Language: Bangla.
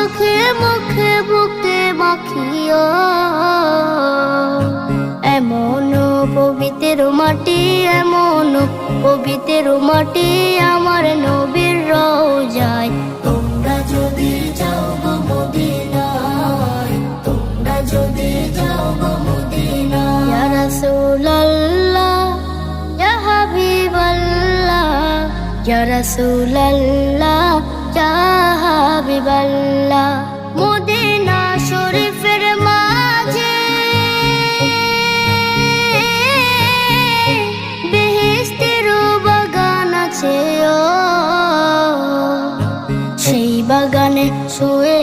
চোখে মুখে বুকে মাখিও এমন পবিত্র মাটি, এমন পবিত্র মাটি আমার নবীর রওজায়। তোমরা যদি যাও গো মদিনায়, তোমরা যদি যাও গো মদিনায়। ইয়া রাসূলুল্লাহ ইয়া হাবিবাল্লাহ, ইয়া রাসূলুল্লাহ ইয়া হাবিবাল্লাহ।